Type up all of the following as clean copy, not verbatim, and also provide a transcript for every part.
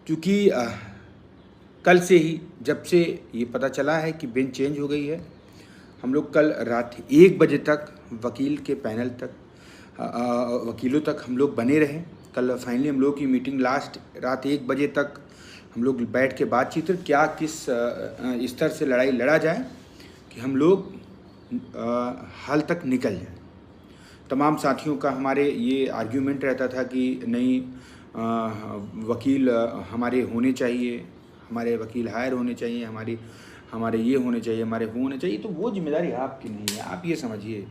क्योंकि कल से ही जब से ये पता चला है कि बेंच चेंज हो गई है, हम लोग कल रात 1 बजे तक वकील के पैनल तक वकीलों तक हम लोग बने रहे। कल फाइनली हम लोग की मीटिंग लास्ट रात 1 बजे तक हम लोग बैठ के बातचीत क्या किस स्तर से लड़ाई लड़ा जाए कि हम लोग हल तक निकल जाए। तमाम साथियों का हमारे ये आर्ग्यूमेंट रहता था कि नहीं, वकील हमारे होने चाहिए, हमारे वकील हायर होने चाहिए, हमारे ये होने चाहिए, हमारे वो होने चाहिए। तो वो जिम्मेदारी आपकी नहीं है। आप ये समझिए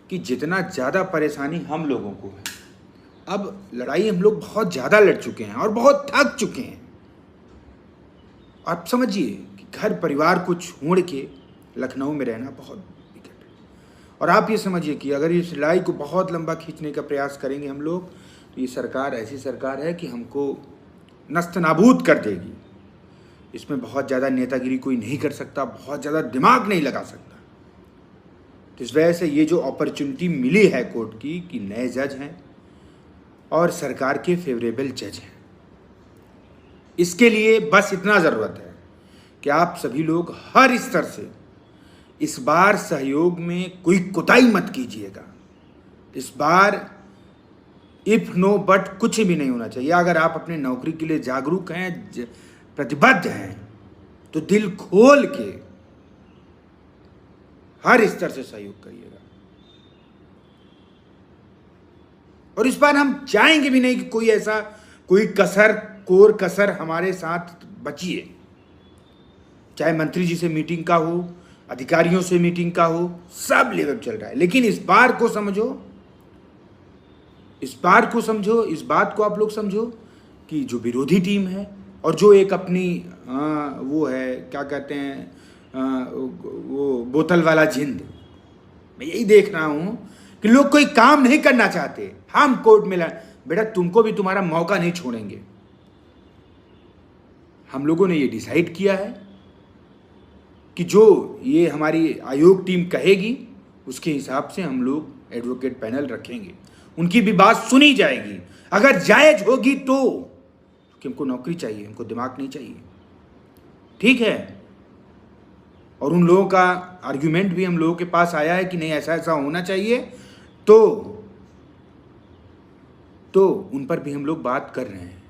कि जितना ज़्यादा परेशानी हम लोगों को है, अब लड़ाई हम लोग बहुत ज़्यादा लड़ चुके हैं और बहुत थक चुके हैं। आप समझिए कि घर परिवार को छोड़ के लखनऊ में रहना बहुत विकट है। और आप ये समझिए कि अगर इस लड़ाई को बहुत लंबा खींचने का प्रयास करेंगे हम लोग, तो ये सरकार ऐसी सरकार है कि हमको नस्त नाबूद कर देगी। इसमें बहुत ज़्यादा नेतागिरी कोई नहीं कर सकता, बहुत ज़्यादा दिमाग नहीं लगा सकता। तो इस वजह से ये जो अपॉर्चुनिटी मिली है कोर्ट की कि नए जज हैं और सरकार के फेवरेबल जज हैं, इसके लिए बस इतना ज़रूरत है कि आप सभी लोग हर स्तर से इस बार सहयोग में कोई कोताही मत कीजिएगा। इस बार इफ नो बट कुछ भी नहीं होना चाहिए। अगर आप अपने नौकरी के लिए जागरूक हैं, प्रतिबद्ध हैं, तो दिल खोल के हर स्तर से सहयोग करिएगा। और इस बार हम चाहेंगे भी नहीं कि कोई ऐसा कोई कसर हमारे साथ बची है। चाहे मंत्री जी से मीटिंग का हो, अधिकारियों से मीटिंग का हो, सब लेवल चल रहा है। लेकिन इस बार को समझो, इस बात को आप लोग समझो कि जो विरोधी टीम है और जो एक अपनी वो है, क्या कहते हैं, वो बोतल वाला जिंद, मैं यही देख रहा हूं कि लोग कोई काम नहीं करना चाहते। हम कोर्ट में बेटा तुमको भी तुम्हारा मौका नहीं छोड़ेंगे। हम लोगों ने ये डिसाइड किया है कि जो ये हमारी आयोग टीम कहेगी उसके हिसाब से हम लोग एडवोकेट पैनल रखेंगे। उनकी भी बात सुनी जाएगी। अगर जायज होगी तो, क्योंकि हमको नौकरी चाहिए, हमको दिमाग नहीं चाहिए। ठीक है। और उन लोगों का आर्ग्यूमेंट भी हम लोगों के पास आया है कि नहीं ऐसा ऐसा होना चाहिए, तो उन पर भी हम लोग बात कर रहे हैं।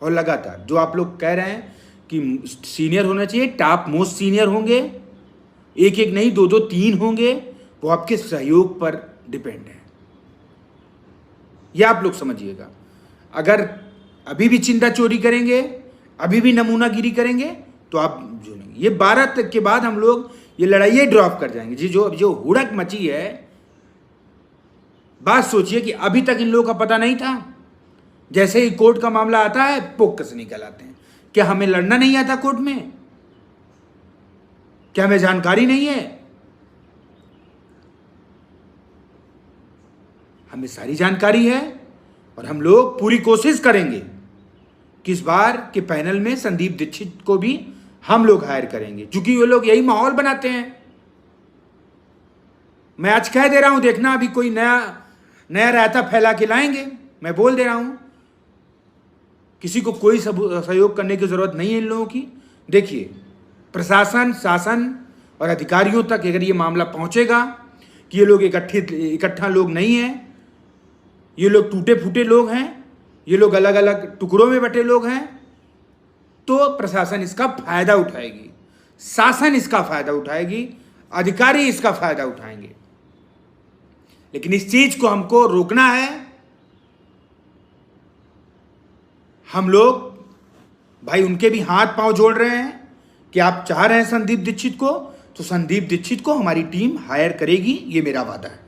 और लगातार जो आप लोग कह रहे हैं कि सीनियर होना चाहिए, टॉप मोस्ट सीनियर होंगे, एक एक नहीं 2 2 3 होंगे, वो आपके सहयोग पर डिपेंड है। यह आप लोग समझिएगा। अगर अभी भी चिंता चोरी करेंगे, अभी भी नमूनागिरी करेंगे, तो आप जो नहीं, ये 12 तक के बाद हम लोग ये लड़ाई ड्रॉप कर जाएंगे। जी जो हुड़क मची है, बात सोचिए कि अभी तक इन लोगों का पता नहीं था। जैसे ही कोर्ट का मामला आता है, पोक से निकल आते हैं। क्या हमें लड़ना नहीं आता कोर्ट में? क्या हमें जानकारी नहीं है? हमें सारी जानकारी है और हम लोग पूरी कोशिश करेंगे कि इस बार के पैनल में संदीप दीक्षित को भी हम लोग हायर करेंगे, क्योंकि ये लोग यही माहौल बनाते हैं। मैं आज कह दे रहा हूं, देखना अभी कोई नया रायता फैला के लाएंगे। मैं बोल दे रहा हूं, किसी को कोई सहयोग करने की जरूरत नहीं है इन लोगों की। देखिए, प्रशासन, शासन और अधिकारियों तक अगर ये मामला पहुंचेगा कि ये लोग इकट्ठा लोग नहीं है, ये लोग टूटे फूटे लोग हैं, ये लोग अलग अलग टुकड़ों में बटे लोग हैं, तो प्रशासन इसका फायदा उठाएगी, शासन इसका फायदा उठाएगी, अधिकारी इसका फायदा उठाएंगे। लेकिन इस चीज को हमको रोकना है। हम लोग भाई उनके भी हाथ पांव जोड़ रहे हैं कि आप चाह रहे हैं संदीप दीक्षित को, तो संदीप दीक्षित को हमारी टीम हायर करेगी, ये मेरा वादा है।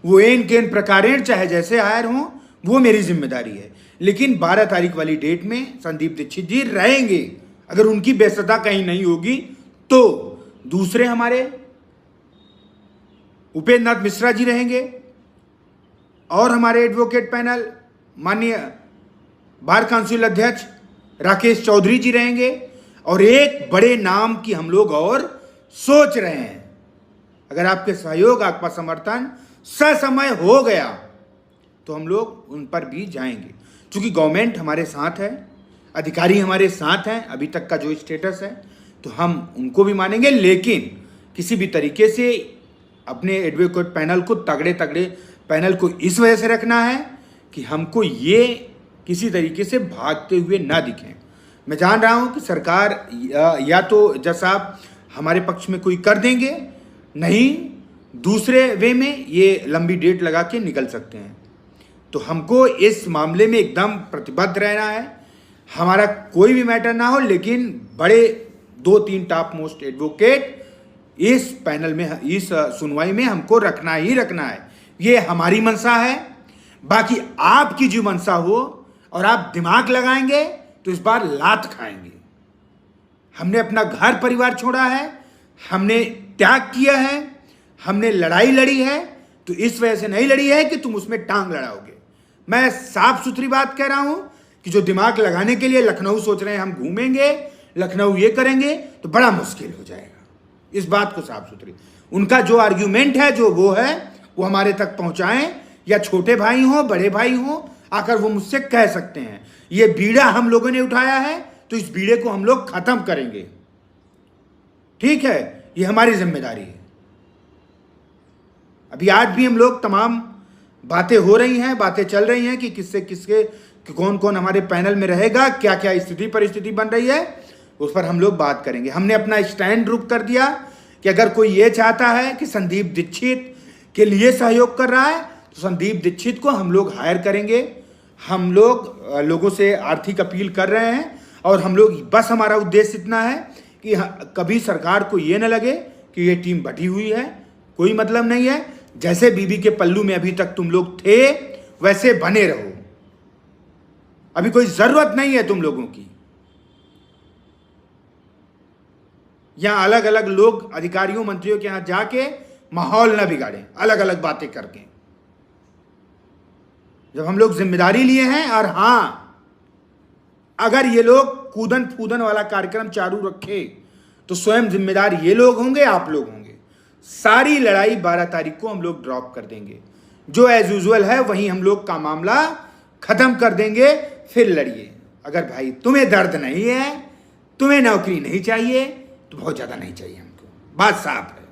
वो एन केन प्रकारेण चाहे जैसे हायर हों, वो मेरी जिम्मेदारी है। लेकिन 12 तारीख वाली डेट में संदीप दीक्षित जी रहेंगे। अगर उनकी व्यस्तता कहीं नहीं होगी तो दूसरे हमारे उपेंद्र नाथ मिश्रा जी रहेंगे और हमारे एडवोकेट पैनल माननीय बार काउंसिल अध्यक्ष राकेश चौधरी जी रहेंगे। और एक बड़े नाम की हम लोग और सोच रहे हैं। अगर आपके सहयोग, आपका समर्थन ससमय हो गया तो हम लोग उन पर भी जाएंगे, क्योंकि गवर्नमेंट हमारे साथ है। अधिकारी हमारे साथ हैं, अभी तक का जो स्टेटस है, तो हम उनको भी मानेंगे, लेकिन किसी भी तरीके से अपने एडवोकेट पैनल को, तगड़े तगड़े पैनल को इस वजह से रखना है कि हमको ये किसी तरीके से भागते हुए ना दिखें। मैं जान रहा हूँ कि सरकार या तो जज साहब हमारे पक्ष में कोई कर देंगे, नहीं दूसरे वे में ये लंबी डेट लगा के निकल सकते हैं। तो हमको इस मामले में एकदम प्रतिबद्ध रहना है। हमारा कोई भी मैटर ना हो, लेकिन बड़े 2-3 टॉप मोस्ट एडवोकेट इस पैनल में, इस सुनवाई में हमको रखना ही रखना है। ये हमारी मंशा है। बाकी आपकी जो मंशा हो और आप दिमाग लगाएंगे तो इस बार लात खाएंगे। हमने अपना घर परिवार छोड़ा है, हमने त्याग किया है, हमने लड़ाई लड़ी है, तो इस वजह से नहीं लड़ी है कि तुम उसमें टांग लड़ाओगे। मैं साफ सुथरी बात कह रहा हूं कि जो दिमाग लगाने के लिए लखनऊ सोच रहे हैं हम घूमेंगे, लखनऊ ये करेंगे, तो बड़ा मुश्किल हो जाएगा। इस बात को साफ सुथरी, उनका जो आर्ग्यूमेंट है, जो वो है, वो हमारे तक पहुंचाएं, या छोटे भाई हो, बड़े भाई हो, आकर वो मुझसे कह सकते हैं। ये बीड़ा हम लोगों ने उठाया है, तो इस बीड़े को हम लोग खत्म करेंगे। ठीक है, ये हमारी जिम्मेदारी है। अभी आज भी हम लोग तमाम बातें हो रही हैं, बातें चल रही हैं कि किससे किसके कि कौन कौन हमारे पैनल में रहेगा, क्या क्या स्थिति परिस्थिति बन रही है, उस पर हम लोग बात करेंगे। हमने अपना स्टैंड रुक कर दिया कि अगर कोई ये चाहता है कि संदीप दीक्षित के लिए सहयोग कर रहा है, तो संदीप दीक्षित को हम लोग हायर करेंगे। हम लोग लोगों से आर्थिक अपील कर रहे हैं, और हम लोग बस, हमारा उद्देश्य इतना है कि कभी सरकार को ये न लगे कि ये टीम बटी हुई है। कोई मतलब नहीं है। जैसे बीबी के पल्लू में अभी तक तुम लोग थे, वैसे बने रहो। अभी कोई जरूरत नहीं है तुम लोगों की। यहां अलग अलग लोग अधिकारियों मंत्रियों के यहां जाके माहौल न बिगाड़ें अलग अलग बातें करके। जब हम लोग जिम्मेदारी लिए हैं, और हां, अगर ये लोग कूदन फूदन वाला कार्यक्रम चालू रखे तो स्वयं जिम्मेदार ये लोग होंगे, आप लोग होंगे। सारी लड़ाई 12 तारीख को हम लोग ड्रॉप कर देंगे। जो एज यूजुअल है वहीं हम लोग का मामला खत्म कर देंगे। फिर लड़िए। अगर भाई तुम्हें दर्द नहीं है, तुम्हें नौकरी नहीं चाहिए, तो बहुत ज्यादा नहीं चाहिए हमको। बात साफ है।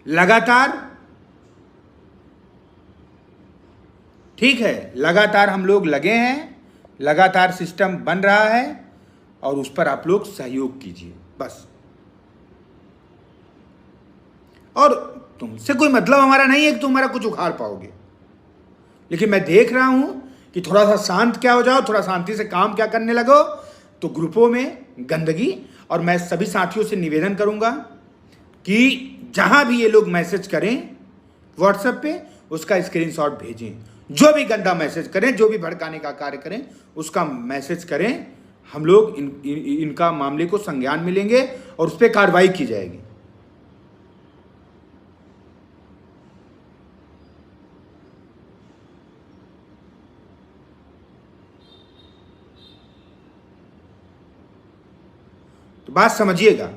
लगातार, ठीक है, लगातार हम लोग लगे हैं, लगातार सिस्टम बन रहा है, और उस पर आप लोग सहयोग कीजिए बस। और तुमसे कोई मतलब हमारा नहीं है कि तुम हमारा कुछ उखाड़ पाओगे, लेकिन मैं देख रहा हूं कि थोड़ा सा शांत क्या हो जाओ, थोड़ा शांति से काम क्या करने लगो, तो ग्रुपों में गंदगी। और मैं सभी साथियों से निवेदन करूंगा कि जहां भी ये लोग मैसेज करें व्हाट्सएप पे, उसका स्क्रीनशॉट भेजें। जो भी गंदा मैसेज करें, जो भी भड़काने का कार्य करें, उसका मैसेज करें। हम लोग इनका मामले को संज्ञान में लेंगे और उस पर कार्रवाई की जाएगी। तो बात समझिएगा,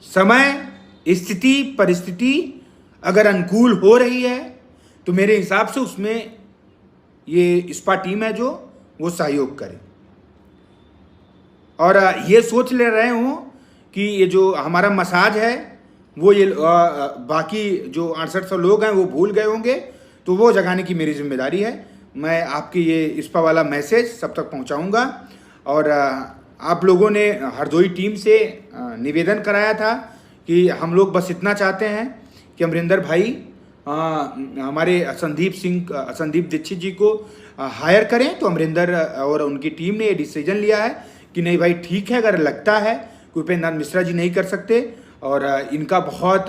समय, स्थिति, परिस्थिति अगर अनुकूल हो रही है तो मेरे हिसाब से उसमें ये स्पा टीम है जो वो सहयोग करे। और ये सोच ले रहे हो कि ये जो हमारा मसाज है वो ये बाकी जो 6800 लोग हैं वो भूल गए होंगे, तो वो जगाने की मेरी जिम्मेदारी है। मैं आपकी ये स्पा वाला मैसेज सब तक पहुंचाऊंगा। और आप लोगों ने हरदोई टीम से निवेदन कराया था कि हम लोग बस इतना चाहते हैं कि अमरिंदर भाई हमारे संदीप दीक्षित जी को हायर करें। तो अमरिंदर और उनकी टीम ने ये डिसीजन लिया है कि नहीं भाई ठीक है, अगर लगता है कि उपेंद्र मिश्रा जी नहीं कर सकते और इनका बहुत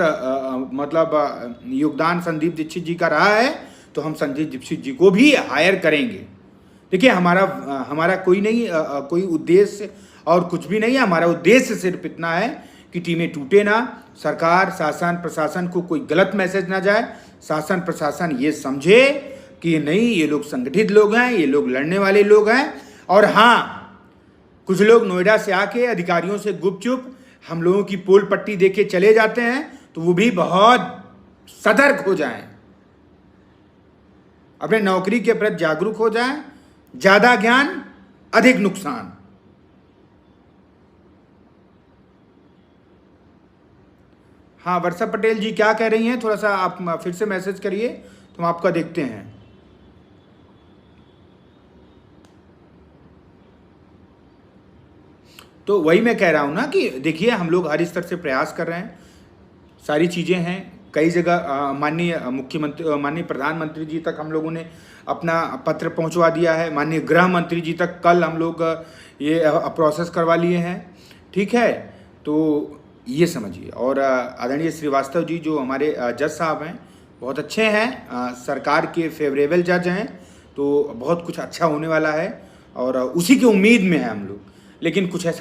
मतलब योगदान संदीप दीक्षित जी का रहा है, तो हम संदीप दीक्षित जी को भी हायर करेंगे। देखिए, हमारा कोई नहीं, कोई उद्देश्य और कुछ भी नहीं है। हमारा उद्देश्य सिर्फ इतना है कि टीमें टूटे ना, सरकार, शासन, प्रशासन को कोई गलत मैसेज ना जाए, शासन प्रशासन ये समझे कि नहीं, ये लोग संगठित लोग हैं, ये लोग लड़ने वाले लोग हैं। और हाँ, कुछ लोग नोएडा से आके अधिकारियों से गुपचुप हम लोगों की पोल पट्टी देके चले जाते हैं, तो वो भी बहुत सतर्क हो जाएं। अपने नौकरी के प्रति जागरूक हो जाएं। ज़्यादा ज्ञान अधिक नुकसान। हाँ, वर्षा पटेल जी क्या कह रही हैं, थोड़ा सा आप फिर से मैसेज करिए तो हम आपका देखते हैं। तो वही मैं कह रहा हूँ ना कि देखिए हम लोग हर स्तर से प्रयास कर रहे हैं, सारी चीज़ें हैं। कई जगह माननीय मुख्यमंत्री, माननीय प्रधानमंत्री जी तक हम लोगों ने अपना पत्र पहुंचवा दिया है। माननीय गृह मंत्री जी तक कल हम लोग ये प्रोसेस करवा लिए हैं। ठीक है, तो ये समझिए। और आदरणीय श्रीवास्तव जी जो हमारे जज साहब हैं, बहुत अच्छे हैं, सरकार के फेवरेबल जज हैं, तो बहुत कुछ अच्छा होने वाला है और उसी की उम्मीद में है हम लोग। लेकिन कुछ ऐसा